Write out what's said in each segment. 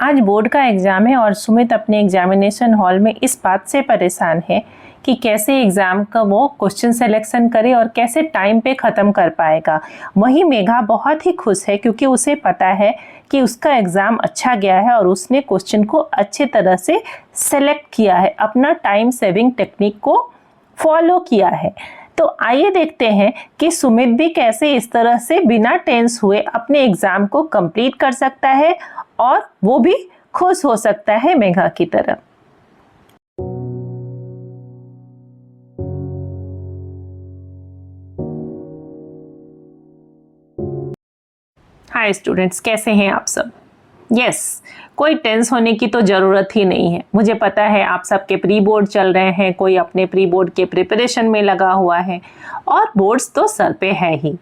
आज बोर्ड का एग्ज़ाम है और सुमित अपने एग्जामिनेशन हॉल में इस बात से परेशान है कि कैसे एग्ज़ाम का वो क्वेश्चन सिलेक्शन करे और कैसे टाइम पे ख़त्म कर पाएगा। वहीं मेघा बहुत ही खुश है क्योंकि उसे पता है कि उसका एग्ज़ाम अच्छा गया है और उसने क्वेश्चन को अच्छे तरह से सेलेक्ट किया है, अपना टाइम सेविंग टेक्निक को फॉलो किया है। तो आइए देखते हैं कि सुमित भी कैसे इस तरह से बिना टेंस हुए अपने एग्ज़ाम को कंप्लीट कर सकता है और वो भी खुश हो सकता है मेघा की तरह। हाय स्टूडेंट्स, कैसे हैं आप सब? यस, कोई टेंस होने की तो ज़रूरत ही नहीं है। मुझे पता है आप सबके प्री बोर्ड चल रहे हैं, कोई अपने प्री बोर्ड के प्रिपरेशन में लगा हुआ है और बोर्ड्स तो सर पे है ही,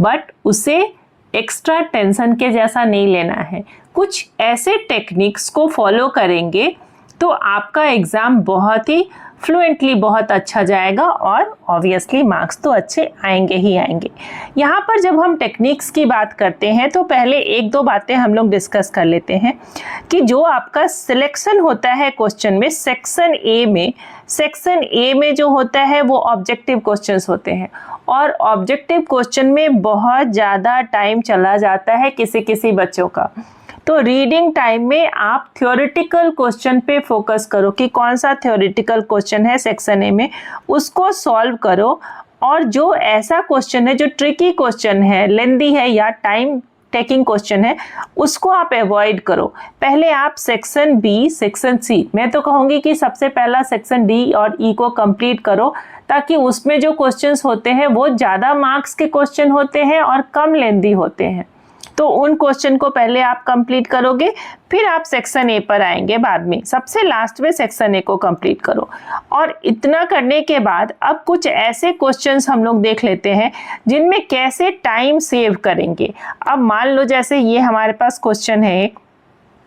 बट उसे एक्स्ट्रा टेंशन के जैसा नहीं लेना है। कुछ ऐसे टेक्निक्स को फॉलो करेंगे तो आपका एग्ज़ाम बहुत ही फ्लुएंटली बहुत अच्छा जाएगा और ऑब्वियसली मार्क्स तो अच्छे आएंगे ही आएंगे। यहाँ पर जब हम टेक्निक्स की बात करते हैं तो पहले एक दो बातें हम लोग डिस्कस कर लेते हैं कि जो आपका सिलेक्शन होता है क्वेश्चन में, सेक्शन ए में जो होता है वो ऑब्जेक्टिव क्वेश्चंस होते हैं और ऑब्जेक्टिव क्वेश्चन में बहुत ज़्यादा टाइम चला जाता है किसी किसी बच्चों का। तो रीडिंग टाइम में आप थ्योरेटिकल क्वेश्चन पे फोकस करो कि कौन सा थ्योरेटिकल क्वेश्चन है सेक्शन ए में, उसको सॉल्व करो। और जो ऐसा क्वेश्चन है जो ट्रिकी क्वेश्चन है, लेंदी है या टाइम टेकिंग क्वेश्चन है, उसको आप अवॉइड करो। पहले आप सेक्शन बी, सेक्शन सी, मैं तो कहूँगी कि सबसे पहला सेक्शन डी और ई को कंप्लीट करो ताकि उसमें जो क्वेश्चंस होते हैं वो ज़्यादा मार्क्स के क्वेश्चन होते हैं और कम लेंदी होते हैं। तो उन क्वेश्चन को पहले आप कंप्लीट करोगे, फिर आप सेक्शन ए पर आएंगे बाद में, सबसे लास्ट में सेक्शन ए को कंप्लीट करो। और इतना करने के बाद अब कुछ ऐसे क्वेश्चंस हम लोग देख लेते हैं जिनमें कैसे टाइम सेव करेंगे। अब मान लो जैसे ये हमारे पास क्वेश्चन है एक,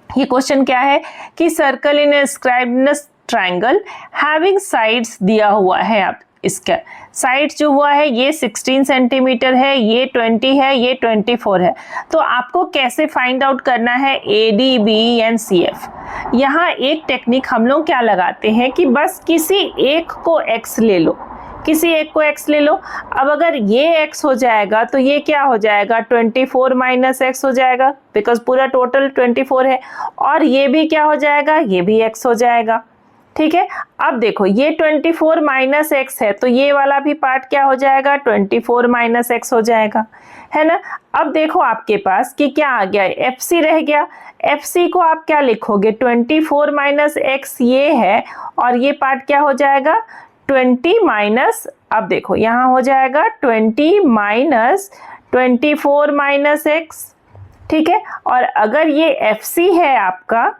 ये क्वेश्चन क्या है कि सर्कल इन ए स्क्राइब्ड ट्रायंगल हैविंग साइड्स दिया हुआ है। अब इसका साइड जो हुआ है ये 16 सेंटीमीटर है, ये 20 है, ये 24 है। तो आपको कैसे फाइंड आउट करना है A D B and C F. यहाँ एक टेक्निक हम लोग क्या लगाते हैं कि बस किसी एक को एक्स ले लो, किसी एक को x ले लो। अब अगर ये x हो जाएगा तो ये क्या हो जाएगा, 24 माइनस एक्स हो जाएगा, बिकॉज पूरा टोटल 24 है। और ये भी क्या हो जाएगा, ये भी x हो जाएगा। ठीक है, अब देखो ये 24 माइनस एक्स है तो ये वाला भी पार्ट क्या हो जाएगा, 24 माइनस एक्स हो जाएगा, है ना। अब देखो आपके पास कि क्या आ गया, एफ सी रह गया। एफ सी को आप क्या लिखोगे, 24 माइनस एक्स ये है और ये पार्ट क्या हो जाएगा, 20 माइनस, अब देखो यहाँ हो जाएगा 20 माइनस 24 माइनस एक्स। ठीक है, और अगर ये एफ सी है आपका,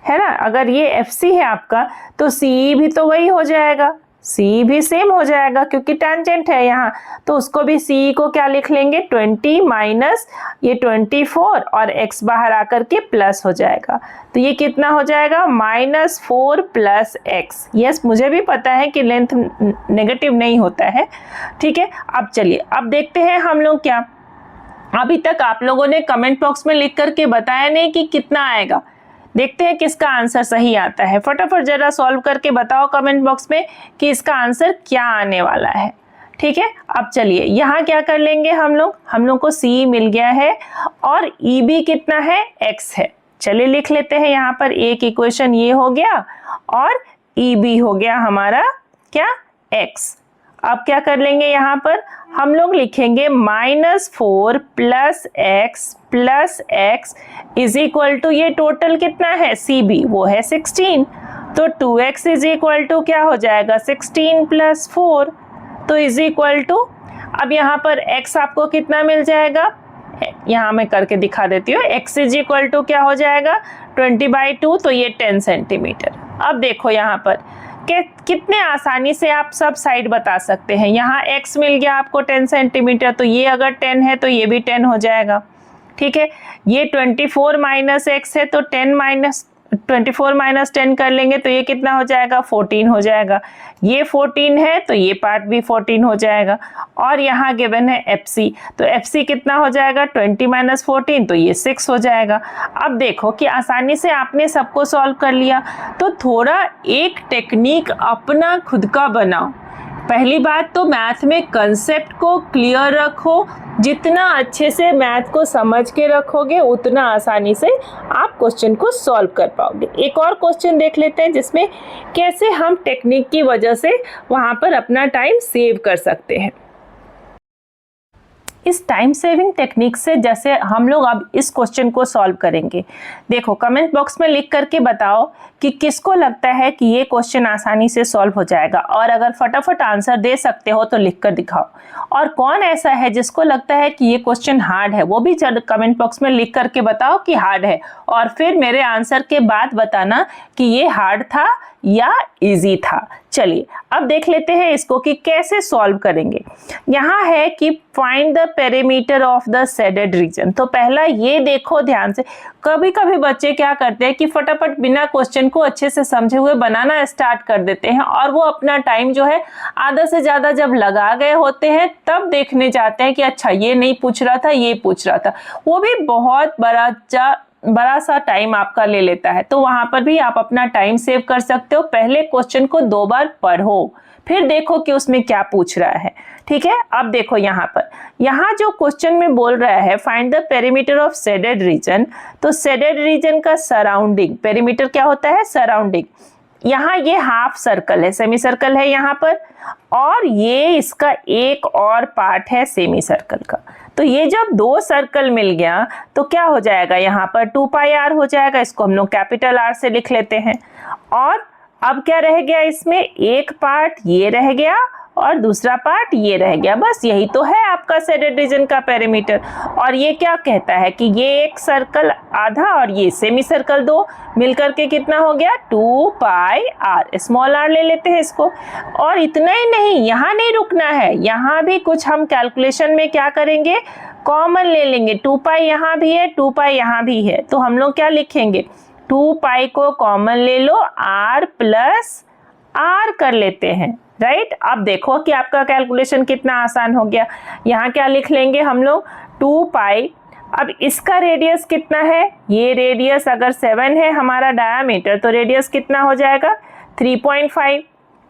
है ना, अगर ये एफ सी है आपका तो सी भी तो वही हो जाएगा, सी भी सेम हो जाएगा क्योंकि टेंजेंट है यहाँ। तो उसको भी सी को क्या लिख लेंगे, 20 माइनस ये 24 और x बाहर आकर के प्लस हो जाएगा। तो ये कितना हो जाएगा, -4 प्लस एक्स। यस, मुझे भी पता है कि लेंथ नेगेटिव नहीं होता है। ठीक है, अब चलिए अब देखते हैं हम लोग क्या, अभी तक आप लोगों ने कमेंट बॉक्स में लिख करके बताया नहीं कि कितना आएगा। देखते हैं किसका आंसर सही आता है। फटाफट जरा सॉल्व करके बताओ कमेंट बॉक्स में कि इसका आंसर क्या आने वाला है। ठीक है, अब चलिए यहाँ क्या कर लेंगे हम लोग को C मिल गया है और EB कितना है, x है। चलिए लिख लेते हैं, यहाँ पर एक इक्वेशन ये हो गया और EB हो गया हमारा क्या, x। अब क्या कर लेंगे, यहाँ पर हम लोग लिखेंगे -4 plus x is equal to, ये टोटल कितना है CB, वो है 16। तो 2x इज इक्वल टू क्या हो जाएगा, 16 प्लस 4, तो इज इक्वल टू, अब यहाँ पर x आपको कितना मिल जाएगा, यहाँ मैं करके दिखा देती हूँ। x इज इक्वल टू क्या हो जाएगा, 20/2, तो ये 10 सेंटीमीटर। अब देखो यहाँ पर कितने आसानी से आप सब साइड बता सकते हैं। यहाँ x मिल गया आपको 10 सेंटीमीटर, तो ये अगर 10 है तो ये भी 10 हो जाएगा। ठीक है, ये 24 माइनस एक्स है तो 10 माइनस 24 माइनस 10 कर लेंगे तो ये कितना हो जाएगा, 14 हो जाएगा। ये 14 है तो ये पार्ट भी 14 हो जाएगा। और यहाँ गिवन है FC, तो FC कितना हो जाएगा, 20 माइनस 14, तो ये 6 हो जाएगा। अब देखो कि आसानी से आपने सबको सॉल्व कर लिया, तो थोड़ा एक टेक्निक अपना खुद का बनाओ। पहली बात तो मैथ में कंसेप्ट को क्लियर रखो, जितना अच्छे से मैथ को समझ के रखोगे उतना आसानी से आप क्वेश्चन को सॉल्व कर पाओगे। एक और क्वेश्चन देख लेते हैं जिसमें कैसे हम टेक्निक की वजह से वहाँ पर अपना टाइम सेव कर सकते हैं। इस टाइम सेविंग टेक्निक से जैसे हम लोग अब इस क्वेश्चन को सॉल्व करेंगे, देखो कमेंट बॉक्स में लिख करके बताओ कि किसको लगता है कि ये क्वेश्चन आसानी से सॉल्व हो जाएगा, और अगर फटाफट आंसर दे सकते हो तो लिख कर दिखाओ। और कौन ऐसा है जिसको लगता है कि ये क्वेश्चन हार्ड है, वो भी कमेंट बॉक्स में लिख करके बताओ कि हार्ड है, और फिर मेरे आंसर के बाद बताना कि ये हार्ड था या इजी था। चलिए अब देख लेते हैं इसको कि कैसे सॉल्व करेंगे। यहाँ है कि find the perimeter of the shaded region. तो पहला ये देखो ध्यान से, कभी कभी बच्चे क्या करते हैं कि फटाफट बिना क्वेश्चन को अच्छे से समझे हुए बनाना स्टार्ट कर देते हैं, और वो अपना टाइम जो है आधा से ज्यादा जब लगा गए होते हैं तब देखने जाते हैं कि अच्छा ये नहीं पूछ रहा था, ये पूछ रहा था। वो भी बहुत बड़ा सा टाइम आपका ले लेता है। तो वहां पर भी आप अपना टाइम सेव कर सकते हो। पहले क्वेश्चन को 2 बार पढ़ो, फिर देखो कि उसमें क्या पूछ रहा है। ठीक है, अब देखो यहाँ जो क्वेश्चन में बोल रहा है find the perimeter of shaded region, तो शेडेड रीजन का सराउंडिंग, पेरीमीटर क्या होता है, सराउंडिंग। यहाँ ये हाफ सर्कल है, सेमी सर्कल है यहाँ पर, और ये इसका एक और पार्ट है सेमी सर्कल का। तो ये जब 2 सर्कल मिल गया तो क्या हो जाएगा, यहाँ पर 2 पाई r हो जाएगा। इसको हम लोग कैपिटल R से लिख लेते हैं। और अब क्या रह गया, इसमें एक पार्ट ये रह गया और दूसरा पार्ट ये रह गया। बस यही तो है आपका शेडेड रीजन का पेरीमीटर। और ये क्या कहता है कि ये एक सर्कल आधा और ये सेमी सर्कल 2 मिलकर के कितना हो गया, 2 पाई r, स्मॉल r ले लेते हैं इसको। और इतना ही नहीं, यहाँ नहीं रुकना है, यहाँ भी कुछ हम कैलकुलेशन में क्या करेंगे, कॉमन ले लेंगे। 2 पाई यहाँ भी है, 2 पाई यहाँ भी है, तो हम लोग क्या लिखेंगे, 2 पाई को कॉमन ले लो, r प्लस r कर लेते हैं। राइट, अब देखो कि आपका कैलकुलेशन कितना आसान हो गया। यहाँ क्या लिख लेंगे हम लोग, 2 पाई, अब इसका रेडियस कितना है, ये रेडियस अगर 7 है हमारा डायामीटर, तो रेडियस कितना हो जाएगा, 3.5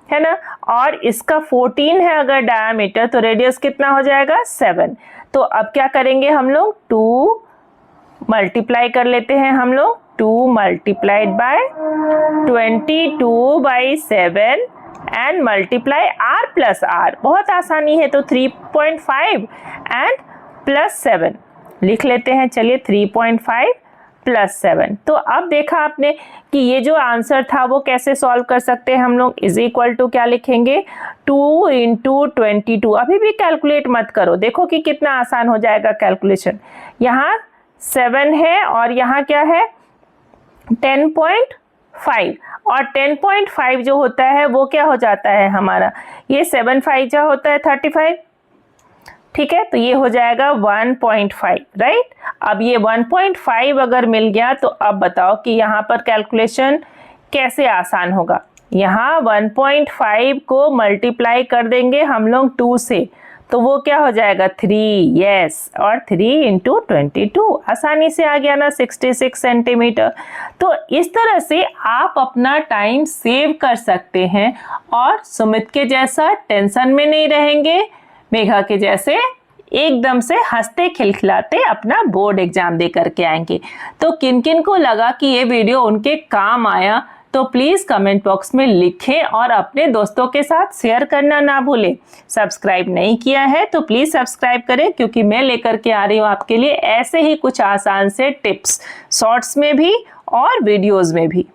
है ना। और इसका 14 है अगर डायामीटर, तो रेडियस कितना हो जाएगा, 7। तो अब क्या करेंगे हम लोग, 2 मल्टीप्लाई कर लेते हैं हम लोग, 2 multiplied by 22/7 and multiply r plus r, बहुत आसानी है। तो 3.5 एंड प्लस 7 लिख लेते हैं। चलिए 3.5 प्लस 7। तो अब देखा आपने कि ये जो आंसर था वो कैसे सॉल्व कर सकते हैं हम लोग, इज इक्वल टू क्या लिखेंगे, 2 इंटू 22। अभी भी कैलकुलेट मत करो, देखो कि कितना आसान हो जाएगा कैलकुलेशन। यहाँ 7 है और यहाँ क्या है, 10.5, और 10.5 जो होता है वो क्या हो जाता है हमारा, ये 7×5 जो होता है 35। ठीक है, तो ये हो जाएगा 1.5। राइट, अब ये 1.5 अगर मिल गया तो अब बताओ कि यहाँ पर कैलकुलेशन कैसे आसान होगा। यहाँ 1.5 को मल्टीप्लाई कर देंगे हम लोग 2 से, तो वो क्या हो जाएगा, 3। यस, और 3 इंटू 22, आसानी से आ गया ना, 66 सेंटीमीटर। तो इस तरह से आप अपना टाइम सेव कर सकते हैं और सुमित के जैसा टेंशन में नहीं रहेंगे, मेघा के जैसे एकदम से हंसते खिलखिलाते अपना बोर्ड एग्जाम दे करके आएंगे। तो किन किन को लगा कि ये वीडियो उनके काम आया तो प्लीज़ कमेंट बॉक्स में लिखें और अपने दोस्तों के साथ शेयर करना ना भूलें। सब्सक्राइब नहीं किया है तो प्लीज़ सब्सक्राइब करें, क्योंकि मैं लेकर के आ रही हूँ आपके लिए ऐसे ही कुछ आसान से टिप्स, शॉर्ट्स में भी और वीडियोज़ में भी।